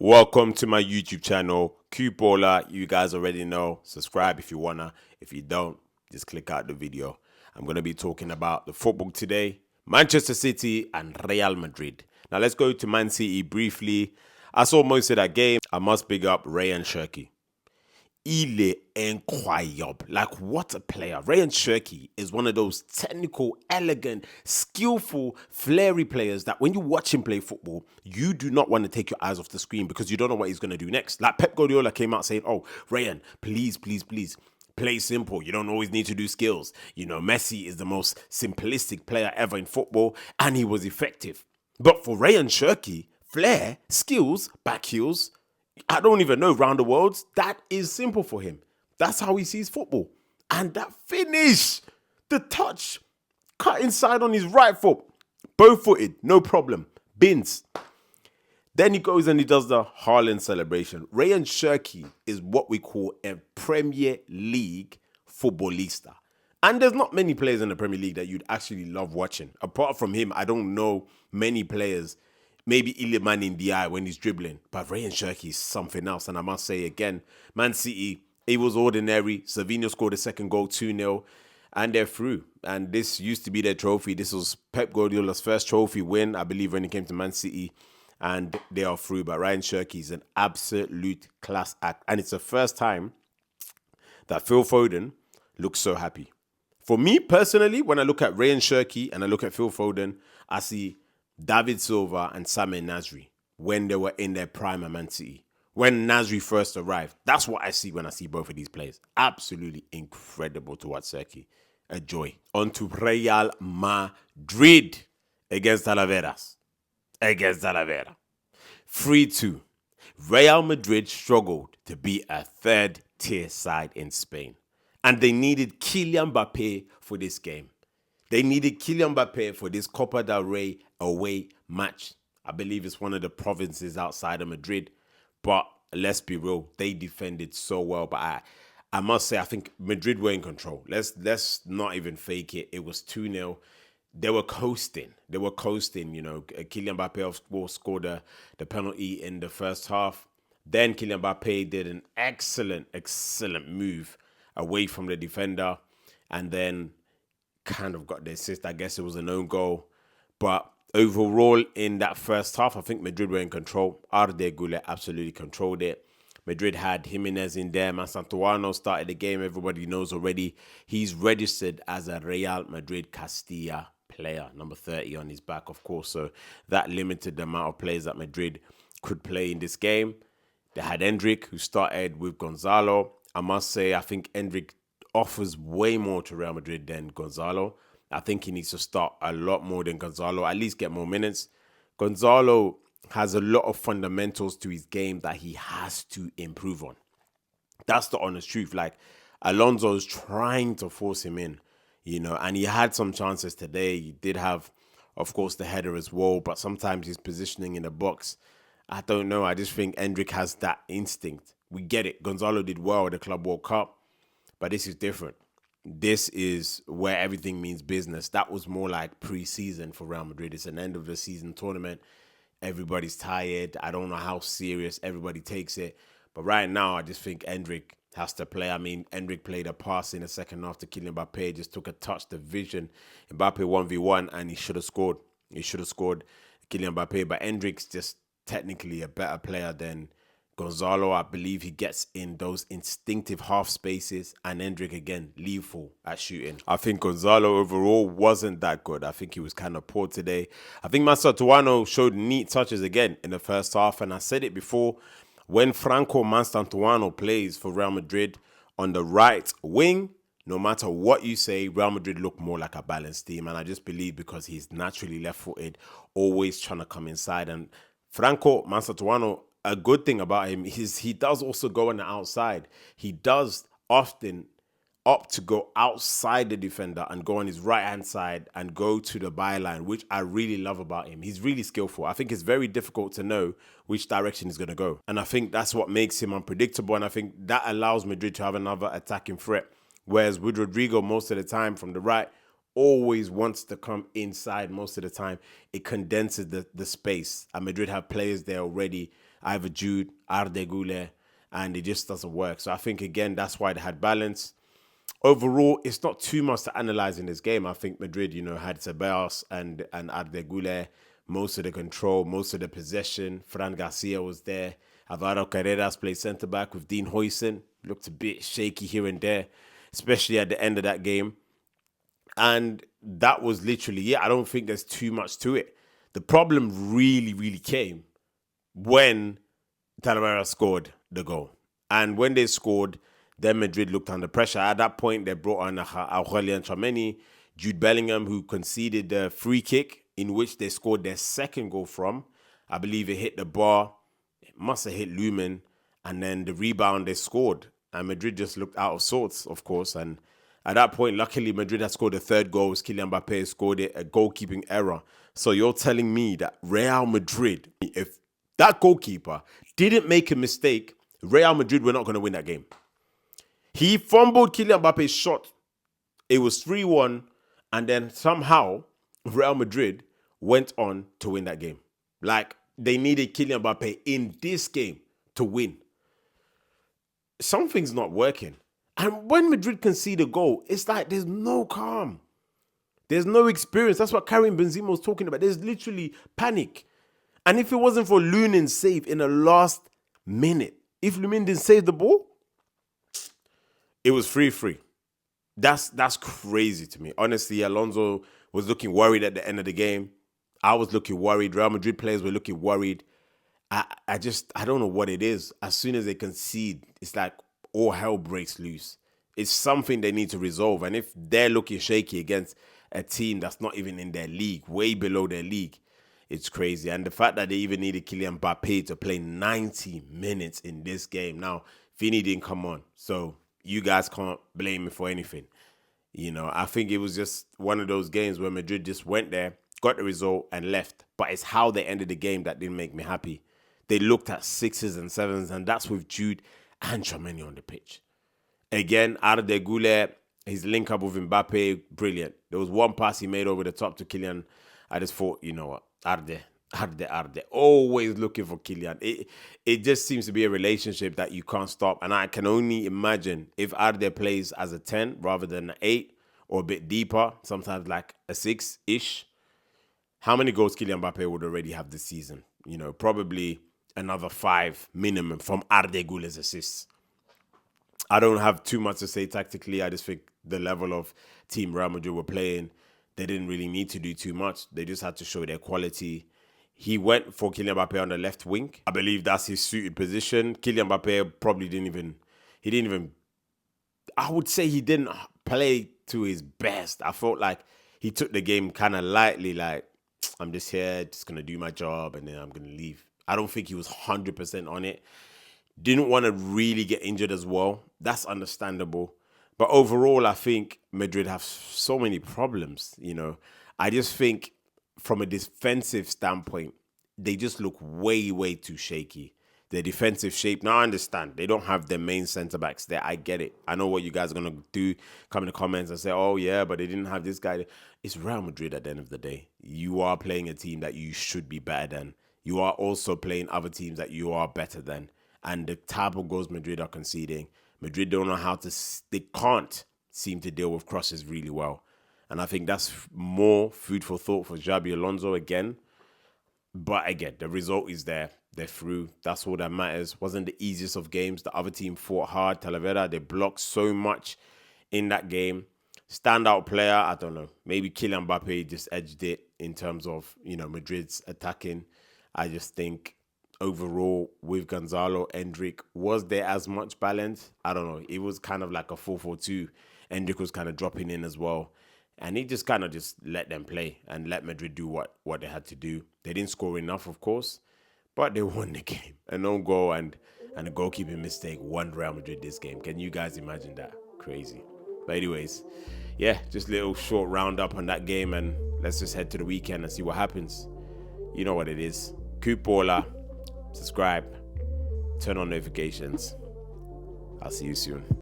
Welcome to my YouTube channel, Cupola. You guys already know. Subscribe if you wanna. If you don't, just click out the video. I'm gonna be talking about the football today, Manchester City and Real Madrid. Now let's go to Man City briefly. I saw most of that game. I must big up Ryan Cherki. Il est incroyable. Like, what a player. Ryan Cherki is one of those technical, elegant, skillful, flary players that when you watch him play football, you do not want to take your eyes off the screen because you don't know what he's going to do next. Like Pep Guardiola came out saying, oh, Ryan, please, play simple. You don't always need to do skills. You know, Messi is the most simplistic player ever in football, and he was effective. But for Ryan Cherki, flair, skills, back heels, I don't even know, round the worlds, that is simple for him. That's how he sees football. And that finish, the touch, cut inside on his right foot, bow-footed, no problem, bins. Then he goes and he does the Haaland celebration. Ryan Cherki is what we call a Premier League footballista. And there's not many players in the Premier League that you'd actually love watching. Apart from him, I don't know many players. Maybe Iliman in the eye when he's dribbling. But Ryan Cherki is something else. And I must say again, Man City, it was ordinary. Savinho scored a second goal, 2-0. And they're through. And this used to be their trophy. This was Pep Guardiola's first trophy win, I believe, when he came to Man City. And they are through. But Ryan Cherki is an absolute class act. And it's the first time that Phil Foden looks so happy. For me personally, when I look at Ryan Cherki and I look at Phil Foden, I see David Silva and Samir Nasri when they were in their prime at Man City. When Nasri first arrived, that's what I see when I see both of these players. Absolutely incredible to watch Cherki. A joy. On to Real Madrid against Talavera. 3-2. Real Madrid struggled to be a third-tier side in Spain. And they needed Kylian Mbappe for this game. They needed Kylian Mbappe for this Copa del Rey away match. I believe it's one of the provinces outside of Madrid. But let's be real, they defended so well. But I must say, I think Madrid were in control. Let's not even fake it. It was 2-0. They were coasting. You know, Kylian Mbappe, of course, scored the penalty in the first half. Then Kylian Mbappe did an excellent move away from the defender. And then kind of got the assist. I guess it was an own goal. But overall, in that first half, I think Madrid were in control. Arda Güler absolutely controlled it. Madrid had Jimenez in there. Santuano started the game. Everybody knows already. He's registered as a Real Madrid Castilla player. Number 30 on his back, of course. So that limited the amount of players that Madrid could play in this game. They had Endrick, who started with Gonzalo. I must say, I think Endrick offers way more to Real Madrid than Gonzalo. I think he needs to start a lot more than Gonzalo, at least get more minutes. Gonzalo has a lot of fundamentals to his game that he has to improve on. That's the honest truth. Like, Alonso's trying to force him in, you know, and he had some chances today. He did have, of course, the header as well, but sometimes his positioning in the box, I don't know. I just think Endrick has that instinct. We get it. Gonzalo did well at the Club World Cup. But this is different. This is where everything means business. That was more like pre-season for Real Madrid. It's an end of the season tournament. Everybody's tired. I don't know how serious everybody takes it. But right now, I just think Endrick has to play. I mean, Endrick played a pass in the second half to Kylian Mbappe. Just took a touch, the vision. Mbappe 1v1, and he should have scored. Kylian Mbappe. But Endrick's just technically a better player than Gonzalo. I believe he gets in those instinctive half spaces, and Endrick again lethal at shooting. I think Gonzalo overall wasn't that good. I think he was kind of poor today. I think Santuano showed neat touches again in the first half, and I said it before, when Franco Santuano plays for Real Madrid on the right wing, no matter what you say, Real Madrid look more like a balanced team, and I just believe because he's naturally left-footed, always trying to come inside, and Franco Santuano, a good thing about him is he does also go on the outside. He does often opt to go outside the defender and go on his right-hand side and go to the byline, which I really love about him. He's really skillful. I think it's very difficult to know which direction he's going to go. And I think that's what makes him unpredictable. And I think that allows Madrid to have another attacking threat. Whereas with Rodrigo, most of the time from the right, always wants to come inside most of the time. It condenses the space. And Madrid have players there already. either Jude, Arda Güler, and it just doesn't work. So I think, again, that's why they had balance. Overall, it's not too much to analyze in this game. I think Madrid, had Ceballos and Arda Güler, most of the control, most of the possession. Fran Garcia was there. Alvaro Carreras played centre-back with Dean Huijsen. Looked a bit shaky here and there, especially at the end of that game. And that was literally it. I don't think there's too much to it. The problem really, really came when Talavera scored the goal. And when they scored, then Madrid looked under pressure. At that point, they brought on Aurelien Tchouameni, Jude Bellingham, who conceded the free kick in which they scored their second goal from. I believe it hit the bar. It must have hit Lumen. And then the rebound, they scored. And Madrid just looked out of sorts, of course. And at that point, luckily, Madrid had scored the third goal. Kylian Mbappe scored it, a goalkeeping error. So you're telling me that Real Madrid, if that goalkeeper didn't make a mistake, Real Madrid were not going to win that game. He fumbled Kylian Mbappe's shot. It was 3-1. And then somehow, Real Madrid went on to win that game. Like, they needed Kylian Mbappe in this game to win. Something's not working. And when Madrid concede a goal, it's like there's no calm. There's no experience. That's what Karim Benzema was talking about. There's literally panic. And if it wasn't for Lunin's save in the last minute, if Lunin didn't save the ball, it was 3-3. That's crazy to me. Honestly, Alonso was looking worried at the end of the game. I was looking worried. Real Madrid players were looking worried. I don't know what it is. As soon as they concede, it's like all hell breaks loose. It's something they need to resolve. And if they're looking shaky against a team that's not even in their league, way below their league, it's crazy. And the fact that they even needed Kylian Mbappe to play 90 minutes in this game. Now, Vini didn't come on, so you guys can't blame me for anything. I think it was just one of those games where Madrid just went there, got the result, and left. But it's how they ended the game that didn't make me happy. They looked at 6s and 7s, and that's with Jude and Tchouameni on the pitch. Again, Arda Güler, his link up with Mbappe, brilliant. There was one pass he made over the top to Kylian. I just thought, you know what, Arda, always looking for Kylian. It just seems to be a relationship that you can't stop. And I can only imagine if Arda plays as a 10 rather than an 8 or a bit deeper, sometimes like a 6-ish, how many goals Kylian Mbappe would already have this season? Probably another 5 minimum from Arda Güler's assists. I don't have too much to say tactically. I just think the level of team Real Madrid were playing, they didn't really need to do too much. They just had to show their quality. He went for Kylian Mbappe on the left wing. I believe that's his suited position. Kylian Mbappe probably didn't even, I would say he didn't play to his best. I felt like he took the game kind of lightly, like, I'm just here, just going to do my job, and then I'm going to leave. I don't think he was 100% on it. Didn't want to really get injured as well. That's understandable. But overall, I think Madrid have so many problems, I just think from a defensive standpoint, they just look way, way too shaky. Their defensive shape, now I understand, they don't have their main centre-backs there. I get it. I know what you guys are going to do, come in the comments and say, oh yeah, but they didn't have this guy. It's Real Madrid at the end of the day. You are playing a team that you should be better than. You are also playing other teams that you are better than. And the type of goals Madrid are conceding, Madrid don't know they can't seem to deal with crosses really well. And I think that's more food for thought for Xabi Alonso again. But again, the result is there. They're through. That's all that matters. Wasn't the easiest of games. The other team fought hard. Talavera, they blocked so much in that game. Standout player, I don't know. Maybe Kylian Mbappe just edged it in terms of, Madrid's attacking. I just think overall with Gonzalo, Endrick, was there as much balance? I don't know. It was kind of like a 4-4-2. Endrick was kind of dropping in as well. And he just kind of just let them play and let Madrid do what they had to do. They didn't score enough, of course, but they won the game. An own goal and a goalkeeping mistake won Real Madrid this game. Can you guys imagine that? Crazy. But anyways, yeah, just a little short roundup on that game, and let's just head to the weekend and see what happens. You know what it is. Cupola, subscribe, turn on notifications. I'll see you soon.